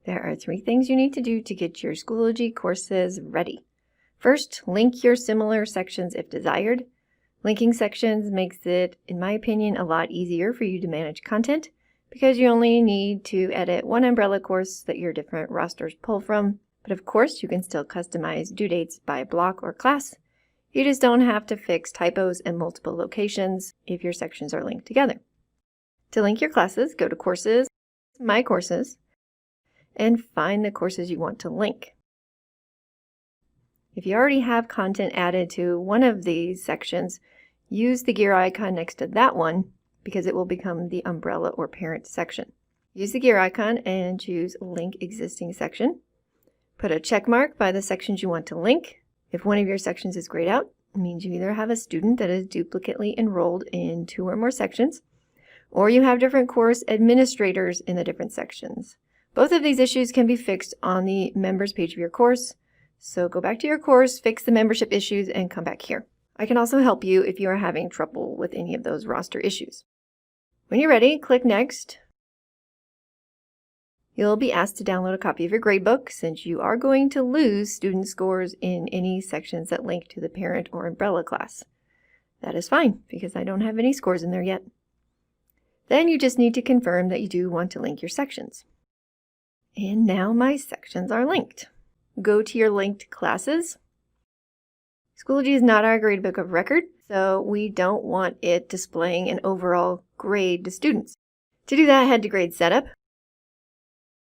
There are 3 things you need to do to get your Schoology courses ready. First, link your similar sections if desired. Linking sections makes it, in my opinion, a lot easier for you to manage content because you only need to edit one umbrella course that your different rosters pull from. But of course, you can still customize due dates by block or class. You just don't have to fix typos in multiple locations if your sections are linked together. To link your classes, go to Courses, My Courses, and find the courses you want to link. If you already have content added to one of these sections, use the gear icon next to that one because it will become the umbrella or parent section. Use the gear icon and choose Link Existing Section. Put a check mark by the sections you want to link. If one of your sections is grayed out, it means you either have a student that is duplicately enrolled in 2 or more sections, or you have different course administrators in the different sections. Both of these issues can be fixed on the members page of your course. So go back to your course, fix the membership issues, and come back here. I can also help you if you are having trouble with any of those roster issues. When you're ready, click Next. You'll be asked to download a copy of your gradebook since you are going to lose student scores in any sections that link to the parent or umbrella class. That is fine because I don't have any scores in there yet. Then you just need to confirm that you do want to link your sections. And now my sections are linked. Go to your linked classes. Schoology is not our gradebook of record, so we don't want it displaying an overall grade to students. To do that, head to Grade Setup.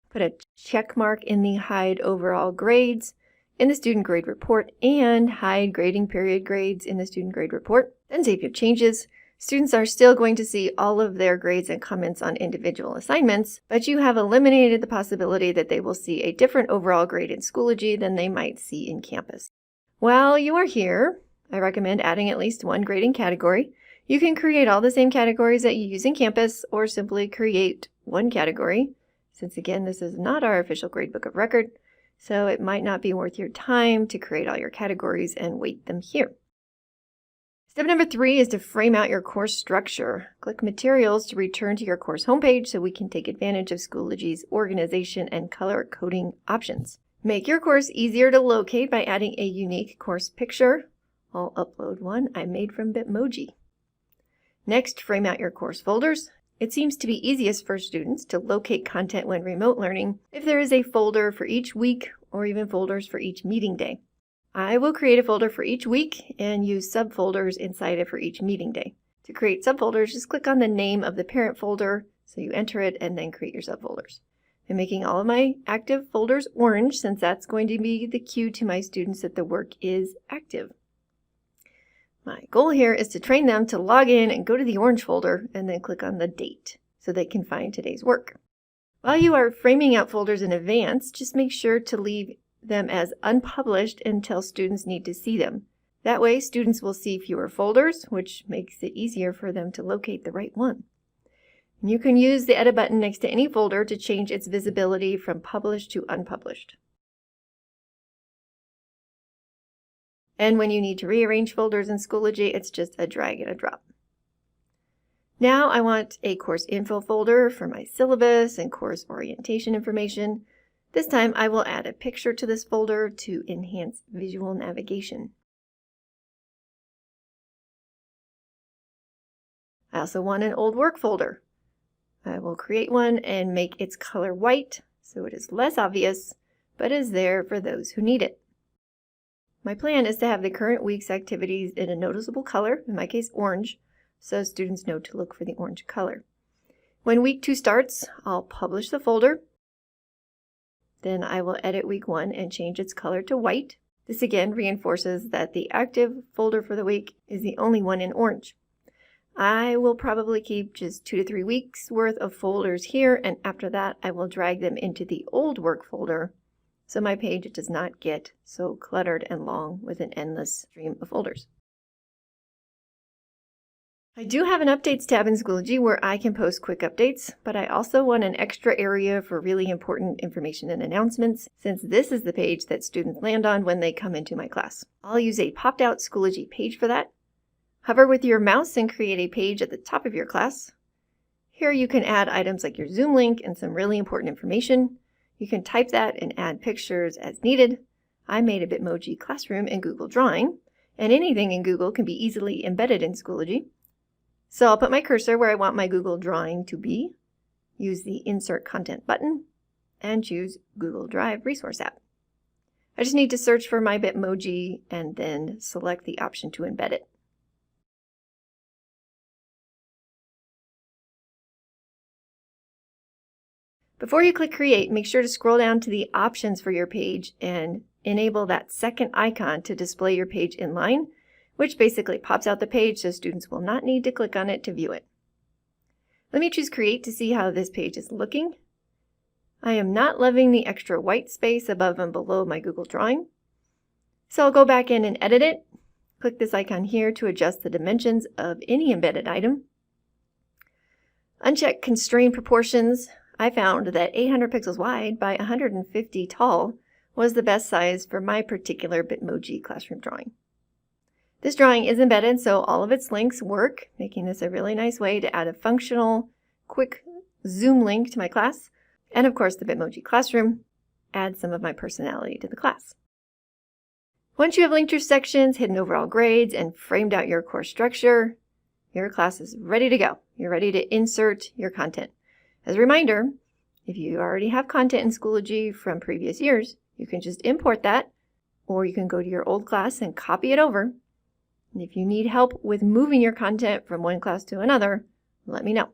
Put a check mark in the Hide Overall Grades in the Student Grade Report and Hide Grading Period Grades in the Student Grade Report. Then save your changes. Students are still going to see all of their grades and comments on individual assignments, but you have eliminated the possibility that they will see a different overall grade in Schoology than they might see in Campus. While you are here, I recommend adding at least one grading category. You can create all the same categories that you use in Campus or simply create one category, since again this is not our official gradebook of record, so it might not be worth your time to create all your categories and weight them here. Step number 3 is to frame out your course structure. Click Materials to return to your course homepage so we can take advantage of Schoology's organization and color coding options. Make your course easier to locate by adding a unique course picture. I'll upload one I made from Bitmoji. Next, frame out your course folders. It seems to be easiest for students to locate content when remote learning if there is a folder for each week or even folders for each meeting day. I will create a folder for each week and use subfolders inside it for each meeting day. To create subfolders, just click on the name of the parent folder, so you enter it and then create your subfolders. I'm making all of my active folders orange since that's going to be the cue to my students that the work is active. My goal here is to train them to log in and go to the orange folder and then click on the date so they can find today's work. While you are framing out folders in advance, just make sure to leave them as unpublished until students need to see them. That way, students will see fewer folders, which makes it easier for them to locate the right one. And you can use the Edit button next to any folder to change its visibility from published to unpublished. And when you need to rearrange folders in Schoology, it's just a drag and a drop. Now I want a course info folder for my syllabus and course orientation information. This time I will add a picture to this folder to enhance visual navigation. I also want an old work folder. I will create one and make its color white so it is less obvious, but is there for those who need it. My plan is to have the current week's activities in a noticeable color, in my case orange, so students know to look for the orange color. When week 2 starts, I'll publish the folder. Then I will edit week 1 and change its color to white. This again reinforces that the active folder for the week is the only one in orange. I will probably keep just 2 to 3 weeks worth of folders here, and after that I will drag them into the old work folder so my page does not get so cluttered and long with an endless stream of folders. I do have an Updates tab in Schoology where I can post quick updates, but I also want an extra area for really important information and announcements, since this is the page that students land on when they come into my class. I'll use a popped out Schoology page for that. Hover with your mouse and create a page at the top of your class. Here you can add items like your Zoom link and some really important information. You can type that and add pictures as needed. I made a Bitmoji classroom in Google Drawing, and anything in Google can be easily embedded in Schoology. So I'll put my cursor where I want my Google Drawing to be, use the Insert Content button, and choose Google Drive Resource App. I just need to search for my Bitmoji and then select the option to embed it. Before you click Create, make sure to scroll down to the options for your page and enable that second icon to display your page inline, which basically pops out the page so students will not need to click on it to view it. Let me choose Create to see how this page is looking. I am not loving the extra white space above and below my Google Drawing. So I'll go back in and edit it. Click this icon here to adjust the dimensions of any embedded item. Uncheck Constrain Proportions. I found that 800 pixels wide by 150 tall was the best size for my particular Bitmoji classroom drawing. This drawing is embedded, so all of its links work, making this a really nice way to add a functional, quick Zoom link to my class. And of course, the Bitmoji classroom adds some of my personality to the class. Once you have linked your sections, hidden overall grades, and framed out your course structure, your class is ready to go. You're ready to insert your content. As a reminder, if you already have content in Schoology from previous years, you can just import that, or you can go to your old class and copy it over. And if you need help with moving your content from one class to another, let me know.